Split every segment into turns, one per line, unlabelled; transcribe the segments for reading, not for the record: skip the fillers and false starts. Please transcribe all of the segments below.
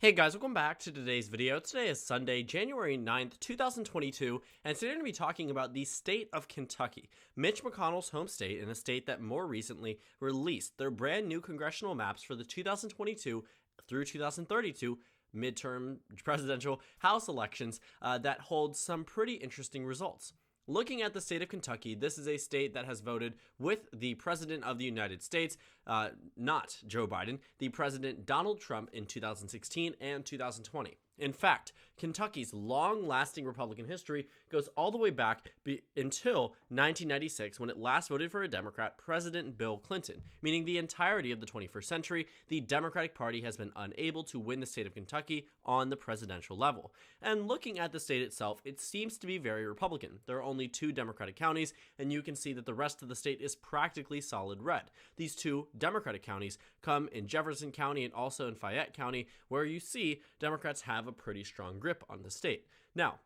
Hey guys, welcome back to today's video. Today is Sunday, January 9th, 2022, and today we're going to be talking about the state of Kentucky, Mitch McConnell's home state, and a state that more recently released their brand new congressional maps for the 2022 through 2032 midterm presidential House elections that hold some pretty interesting results. Looking at the state of Kentucky, this is a state that has voted with the President of the United States, not Joe Biden, the President Donald Trump in 2016 and 2020. In fact, Kentucky's long-lasting Republican history goes all the way back until 1996 when it last voted for a Democrat, President Bill Clinton, meaning the entirety of the 21st century, the Democratic Party has been unable to win the state of Kentucky on the presidential level. And looking at the state itself, it seems to be very Republican. There are only 2 Democratic counties, and you can see that the rest of the state is practically solid red. These 2 Democratic counties come in Jefferson County and also in Fayette County, where you see Democrats have a pretty strong grip on the state. Now,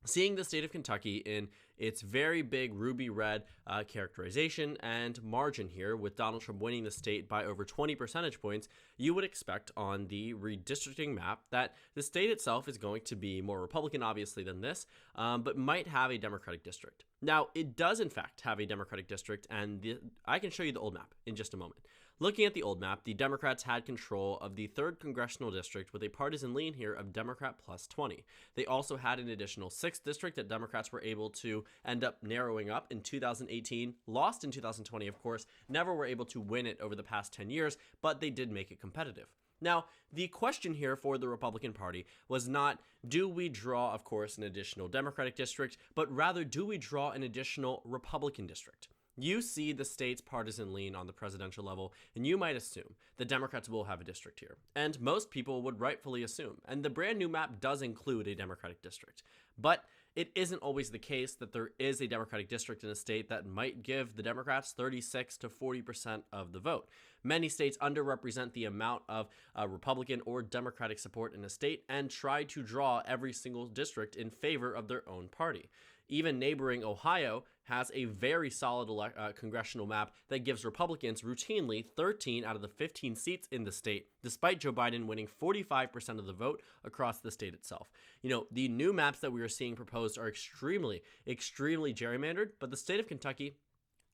seeing the state of Kentucky in its very big ruby red characterization and margin here, with Donald Trump winning the state by over 20 percentage points, you would expect on the redistricting map that the state itself is going to be more Republican, obviously, than this, but might have a Democratic district. Now, it does, in fact, have a Democratic district, and I can show you the old map in just a moment. Looking at the old map, the Democrats had control of the 3rd congressional district with a partisan lean here of Democrat plus 20. They also had an additional 6th district that Democrats were able to end up narrowing up in 2018, lost in 2020, of course, never were able to win it over the past 10 years, but they did make it competitive. Now, the question here for the Republican Party was not, do we draw, of course, an additional Democratic district, but rather, do we draw an additional Republican district? You see the state's partisan lean on the presidential level, and you might assume the Democrats will have a district here. And most people would rightfully assume. And the brand new map does include a Democratic district. But it isn't always the case that there is a Democratic district in a state that might give the Democrats 36 to 40% of the vote. Many states underrepresent the amount of Republican or Democratic support in a state and try to draw every single district in favor of their own party. Even neighboring Ohio has a very solid congressional map that gives Republicans routinely 13 out of the 15 seats in the state, despite Joe Biden winning 45% of the vote across the state itself. You know, the new maps that we are seeing proposed are extremely gerrymandered, but the state of Kentucky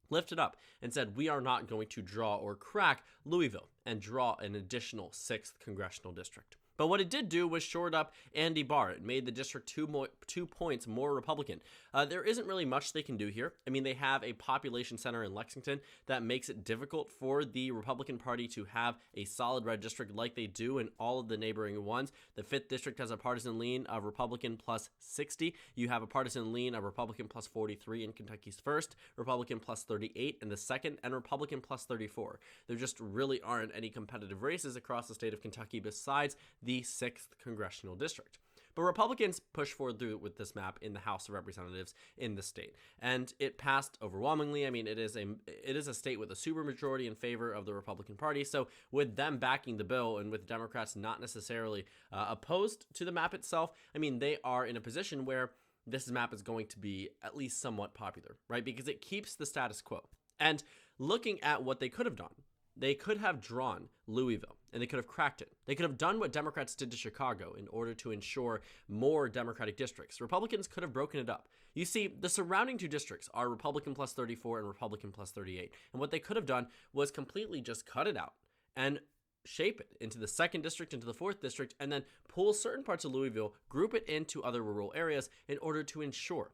lifted up and said, we are not going to draw or crack Louisville and draw an additional 6th congressional district. But what it did do was shored up Andy Barr. It made the district 2 points more Republican. There isn't really much they can do here. I mean, they have a population center in Lexington that makes it difficult for the Republican Party to have a solid red district like they do in all of the neighboring ones. The 5th district has a partisan lean of Republican plus 60. You have a partisan lean of Republican plus 43 in Kentucky's 1st, Republican plus 38 in the 2nd, and Republican plus 34. There just really aren't any competitive races across the state of Kentucky besides the 6th congressional district. But Republicans pushed forward through with this map in the House of Representatives in the state, and it passed overwhelmingly. I mean, it is a state with a supermajority in favor of the Republican Party. So with them backing the bill and with Democrats not necessarily opposed to the map itself, I mean, they are in a position where this map is going to be at least somewhat popular, right? Because it keeps the status quo. And looking at what they could have done, they could have drawn Louisville, and they could have cracked it. They could have done what Democrats did to Chicago in order to ensure more Democratic districts. Republicans could have broken it up. You see, the surrounding 2 districts are Republican plus 34 and Republican plus 38. And what they could have done was completely just cut it out and shape it into the 2nd district, into the 4th district, and then pull certain parts of Louisville, group it into other rural areas in order to ensure,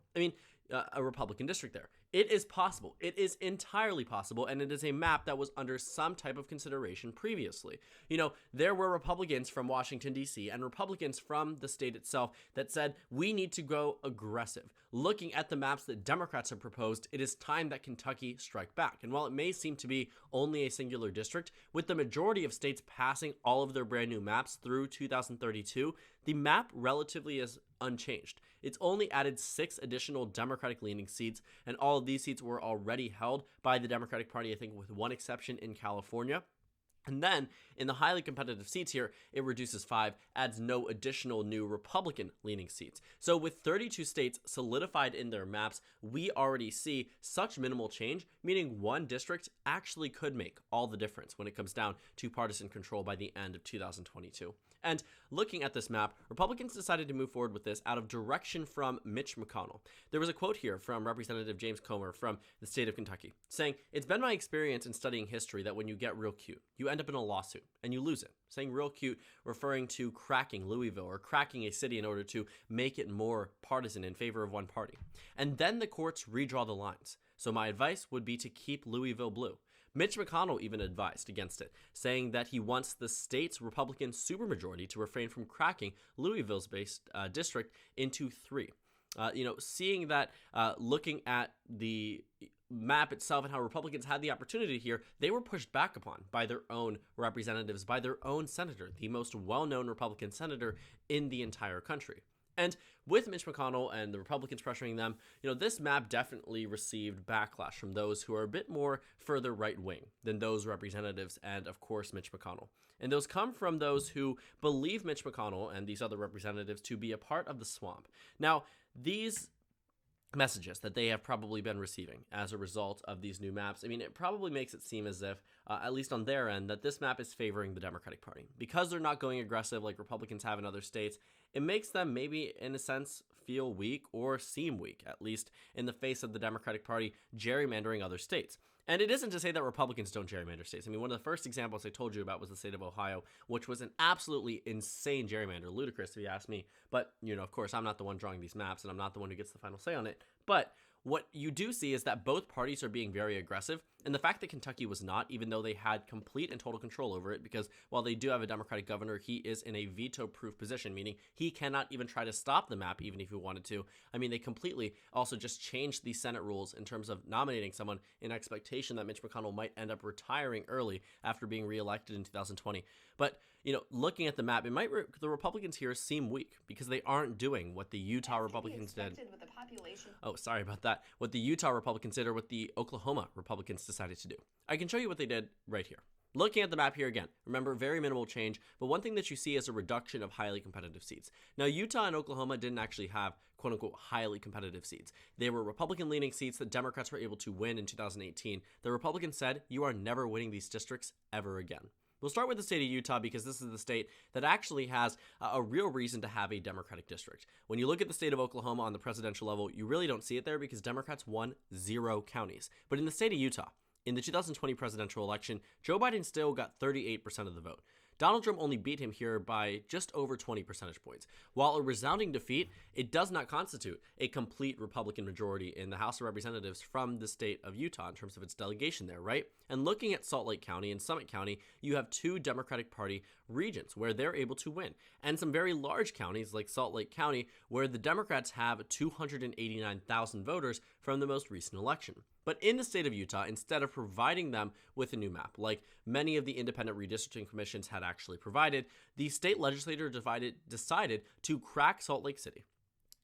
a Republican district there. It is possible. It is entirely possible, and it is a map that was under some type of consideration previously. You know, there were Republicans from Washington, D.C., and Republicans from the state itself that said, we need to go aggressive. Looking at the maps that Democrats have proposed, it is time that Kentucky strike back. And while it may seem to be only a singular district, with the majority of states passing all of their brand new maps through 2032, the map relatively is unchanged. It's only added 6 additional Democratic-leaning seats, and all of these seats were already held by the Democratic Party, I think with one exception in California. And then in the highly competitive seats here, it reduces 5, adds no additional new Republican-leaning seats. So with 32 states solidified in their maps, we already see such minimal change, meaning one district actually could make all the difference when it comes down to partisan control by the end of 2022. And looking at this map, Republicans decided to move forward with this out of direction from Mitch McConnell. There was a quote here from Representative James Comer from the state of Kentucky saying, "It's been my experience in studying history that when you get real cute, you end up in a lawsuit and you lose it." Saying real cute, referring to cracking Louisville or cracking a city in order to make it more partisan in favor of one party. And then the courts redraw the lines. So my advice would be to keep Louisville blue. Mitch McConnell even advised against it, saying that he wants the state's Republican supermajority to refrain from cracking Louisville's based district into 3. Seeing that, looking at the map itself and how Republicans had the opportunity here, they were pushed back upon by their own representatives, by their own senator, the most well-known Republican senator in the entire country. And with Mitch McConnell and the Republicans pressuring them, this map definitely received backlash from those who are a bit more further right-wing than those representatives and, of course, Mitch McConnell. And those come from those who believe Mitch McConnell and these other representatives to be a part of the swamp. Now, these messages that they have probably been receiving as a result of these new maps, it probably makes it seem as if, at least on their end, that this map is favoring the Democratic Party. Because they're not going aggressive like Republicans have in other states, it makes them maybe, in a sense, feel weak or seem weak, at least in the face of the Democratic Party gerrymandering other states. And it isn't to say that Republicans don't gerrymander states. One of the first examples I told you about was the state of Ohio, which was an absolutely insane gerrymander, ludicrous if you ask me. But, of course, I'm not the one drawing these maps, and I'm not the one who gets the final say on it. But what you do see is that both parties are being very aggressive, and the fact that Kentucky was not, even though they had complete and total control over it, because while they do have a Democratic governor, he is in a veto-proof position, meaning he cannot even try to stop the map even if he wanted to. They completely also just changed the Senate rules in terms of nominating someone in expectation that Mitch McConnell might end up retiring early after being reelected in 2020. But, looking at the map, the Republicans here seem weak because they aren't doing what the Utah Republicans did. Oh, sorry about that. What the Utah Republicans did or what the Oklahoma Republicans decided to do. I can show you what they did right here. Looking at the map here again, remember, very minimal change, but one thing that you see is a reduction of highly competitive seats. Now, Utah and Oklahoma didn't actually have quote-unquote highly competitive seats. They were Republican-leaning seats that Democrats were able to win in 2018. The Republicans said, "You are never winning these districts ever again." We'll start with the state of Utah because this is the state that actually has a real reason to have a Democratic district. When you look at the state of Oklahoma on the presidential level, you really don't see it there because Democrats won 0 counties. But in the state of Utah, in the 2020 presidential election, Joe Biden still got 38% of the vote. Donald Trump only beat him here by just over 20 percentage points. While a resounding defeat, it does not constitute a complete Republican majority in the House of Representatives from the state of Utah in terms of its delegation there, right? And looking at Salt Lake County and Summit County, you have 2 Democratic Party regions where they're able to win, and some very large counties like Salt Lake County where the Democrats have 289,000 voters from the most recent election. But in the state of Utah, instead of providing them with a new map, like many of the independent redistricting commissions had actually provided, the state legislature decided to crack Salt Lake City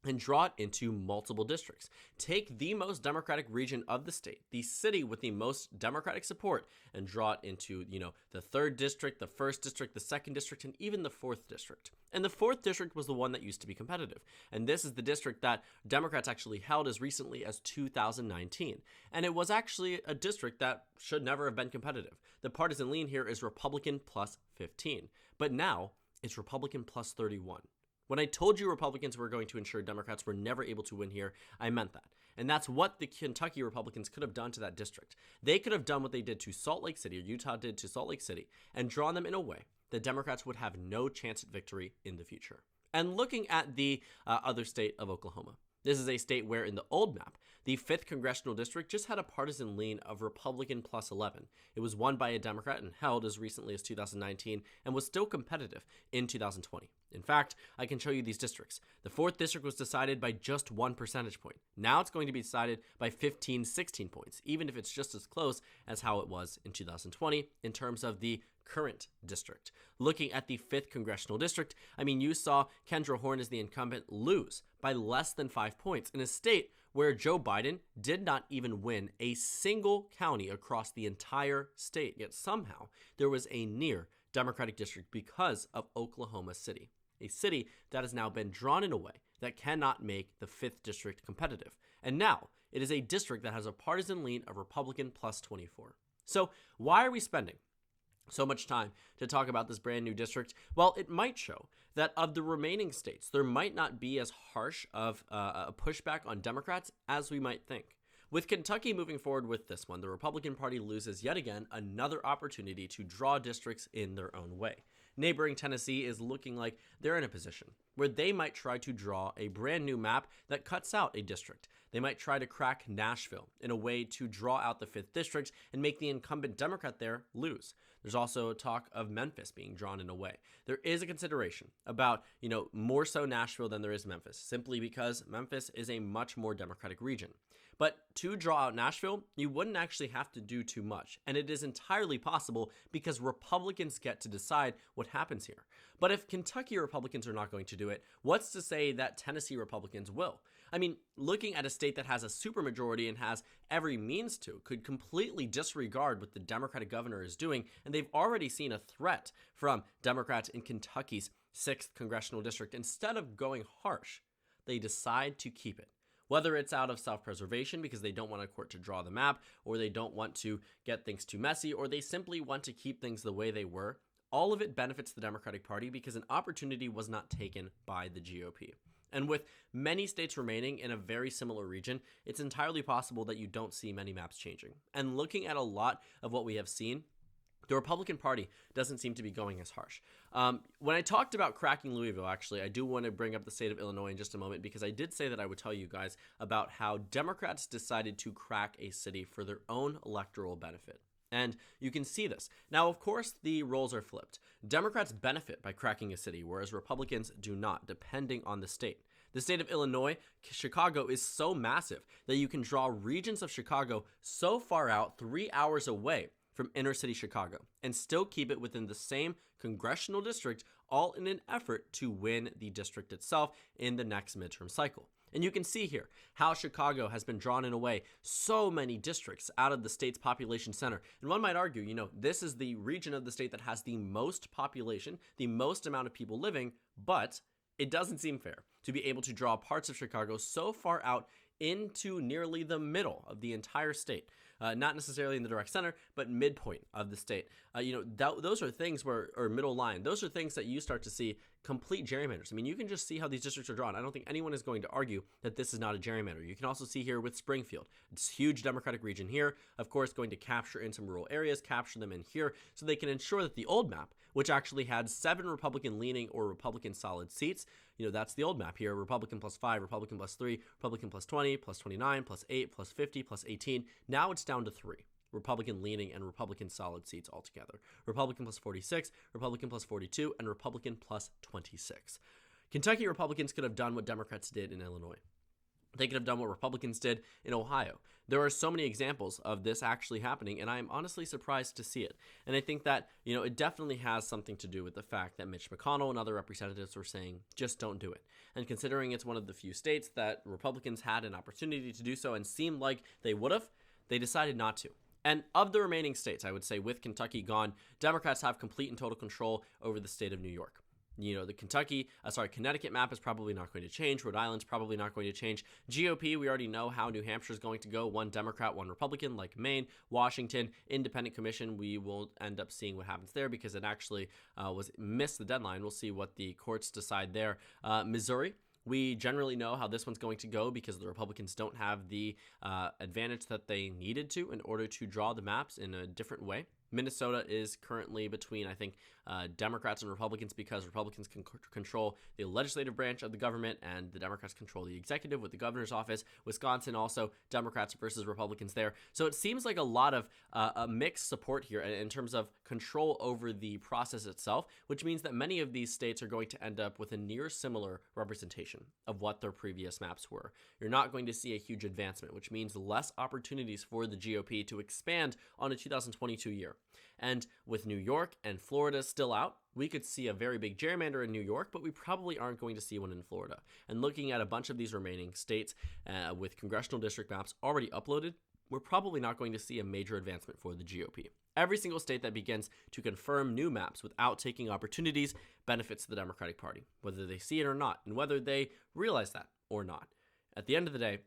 and draw it into multiple districts. Take the most Democratic region of the state, the city with the most Democratic support, and draw it into, the 3rd district, the 1st district, the 2nd district, and even the 4th district. And the 4th district was the one that used to be competitive. And this is the district that Democrats actually held as recently as 2019. And it was actually a district that should never have been competitive. The partisan lean here is Republican plus 15. But now it's Republican plus 31. When I told you Republicans were going to ensure Democrats were never able to win here, I meant that. And that's what the Kentucky Republicans could have done to that district. They could have done what they did to Salt Lake City, or Utah did to Salt Lake City, and drawn them in a way that Democrats would have no chance at victory in the future. And looking at the other state of Oklahoma, this is a state where in the old map, the 5th congressional district just had a partisan lean of Republican plus 11. It was won by a Democrat and held as recently as 2019 and was still competitive in 2020. In fact, I can show you these districts. The 4th district was decided by just 1 percentage point. Now it's going to be decided by 15, 16 points, even if it's just as close as how it was in 2020 in terms of the current district. Looking at the 5th congressional district, you saw Kendra Horn as the incumbent lose by less than 5 points in a state where Joe Biden did not even win a single county across the entire state, yet somehow there was a near Democratic district because of Oklahoma City, a city that has now been drawn in a way that cannot make the 5th district competitive. And now it is a district that has a partisan lean of Republican plus 24. So why are we spending so much time to talk about this brand new district? Well, it might show that of the remaining states, there might not be as harsh of a pushback on Democrats as we might think. With Kentucky moving forward with this one, the Republican Party loses yet again another opportunity to draw districts in their own way. Neighboring Tennessee is looking like they're in a position where they might try to draw a brand new map that cuts out a district. They might try to crack Nashville in a way to draw out the 5th district and make the incumbent Democrat there lose. There's also talk of Memphis being drawn in a way. There is a consideration about, more so Nashville than there is Memphis, simply because Memphis is a much more Democratic region. But to draw out Nashville, you wouldn't actually have to do too much, and it is entirely possible because Republicans get to decide what happens here. But if Kentucky Republicans are not going to do it, what's to say that Tennessee Republicans will? I mean, looking at a state that has a supermajority and has every means to, could completely disregard what the Democratic governor is doing, and they've already seen a threat from Democrats in Kentucky's 6th congressional district. Instead of going harsh, they decide to keep it. Whether it's out of self-preservation because they don't want a court to draw the map, or they don't want to get things too messy, or they simply want to keep things the way they were, all of it benefits the Democratic Party because an opportunity was not taken by the GOP. And with many states remaining in a very similar region, it's entirely possible that you don't see many maps changing. And looking at a lot of what we have seen, the Republican Party doesn't seem to be going as harsh. When I talked about cracking Louisville, actually, I do want to bring up the state of Illinois in just a moment because I did say that I would tell you guys about how Democrats decided to crack a city for their own electoral benefit. And you can see this. Now, of course, the roles are flipped. Democrats benefit by cracking a city, whereas Republicans do not, depending on the state. The state of Illinois, Chicago, is so massive that you can draw regions of Chicago so far out, 3 hours away from inner city Chicago, and still keep it within the same congressional district, all in an effort to win the district itself in the next midterm cycle. And you can see here how Chicago has been drawn in a way so many districts out of the state's population center. And one might argue, this is the region of the state that has the most population, the most amount of people living, but it doesn't seem fair to be able to draw parts of Chicago so far out into nearly the middle of the entire state. Not necessarily in the direct center, but midpoint of the state. Those are things or middle line, those are things that you start to see complete gerrymanders. I mean, you can just see how these districts are drawn. I don't think anyone is going to argue that this is not a gerrymander. You can also see here with Springfield, it's a huge Democratic region here, of course, going to capture in some rural areas, capture them in here, so they can ensure that the old map, which actually had 7 Republican leaning or Republican solid seats, that's the old map here, Republican plus 5, Republican plus 3, Republican plus 20, plus 29, plus 8, plus 50, plus 18. Now it's down to 3. Republican leaning and Republican solid seats altogether. Republican plus 46, Republican plus 42, and Republican plus 26. Kentucky Republicans could have done what Democrats did in Illinois. They could have done what Republicans did in Ohio. There are so many examples of this actually happening, and I'm honestly surprised to see it. And I think that, it definitely has something to do with the fact that Mitch McConnell and other representatives were saying, just don't do it. And considering it's one of the few states that Republicans had an opportunity to do so and seemed like they would have, they decided not to. And of the remaining states, I would say with Kentucky gone, Democrats have complete and total control over the state of New York. The Connecticut map is probably not going to change. Rhode Island's probably not going to change. GOP, we already know how New Hampshire is going to go. 1 Democrat, 1 Republican, like Maine. Washington, independent commission. We will end up seeing what happens there because it actually missed the deadline. We'll see what the courts decide there. Missouri, we generally know how this one's going to go because the Republicans don't have the advantage that they needed to in order to draw the maps in a different way. Minnesota is currently between, I think, Democrats and Republicans because Republicans can control the legislative branch of the government and the Democrats control the executive with the governor's office. Wisconsin also, Democrats versus Republicans there. So it seems like a lot of a mixed support here in terms of control over the process itself, which means that many of these states are going to end up with a near similar representation of what their previous maps were. You're not going to see a huge advancement, which means less opportunities for the GOP to expand on a 2022 year. And with New York and Florida still out, we could see a very big gerrymander in New York, but we probably aren't going to see one in Florida. And looking at a bunch of these remaining states with congressional district maps already uploaded, we're probably not going to see a major advancement for the GOP. Every single state that begins to confirm new maps without taking opportunities benefits the Democratic Party, whether they see it or not, and whether they realize that or not. At the end of the day,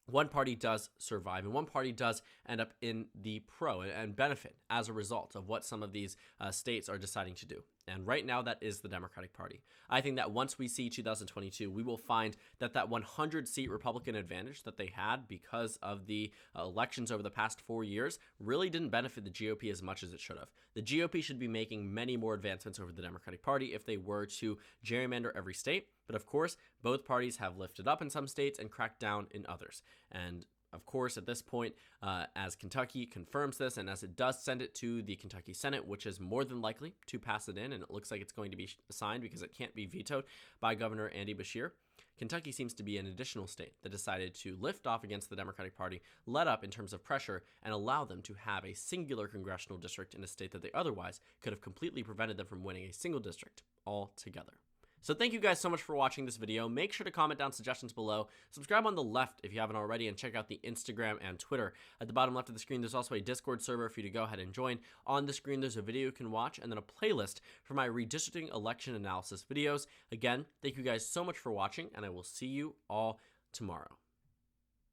one party does survive, and one party does end up in the pro and benefit as a result of what some of these states are deciding to do. And right now, that is the Democratic Party. I think that once we see 2022, we will find that 100-seat Republican advantage that they had because of the elections over the past 4 years really didn't benefit the GOP as much as it should have. The GOP should be making many more advancements over the Democratic Party if they were to gerrymander every state. But of course, both parties have lifted up in some states and cracked down in others. And of course, at this point, as Kentucky confirms this and as it does send it to the Kentucky Senate, which is more than likely to pass it in, and it looks like it's going to be signed because it can't be vetoed by Governor Andy Beshear, Kentucky seems to be an additional state that decided to lift off against the Democratic Party, let up in terms of pressure, and allow them to have a singular congressional district in a state that they otherwise could have completely prevented them from winning a single district altogether. So thank you guys so much for watching this video. Make sure to comment down suggestions below. Subscribe on the left if you haven't already, and check out the Instagram and Twitter. At the bottom left of the screen, there's also a Discord server for you to go ahead and join. On the screen, there's a video you can watch, and then a playlist for my redistricting election analysis videos. Again, thank you guys so much for watching, and I will see you all tomorrow.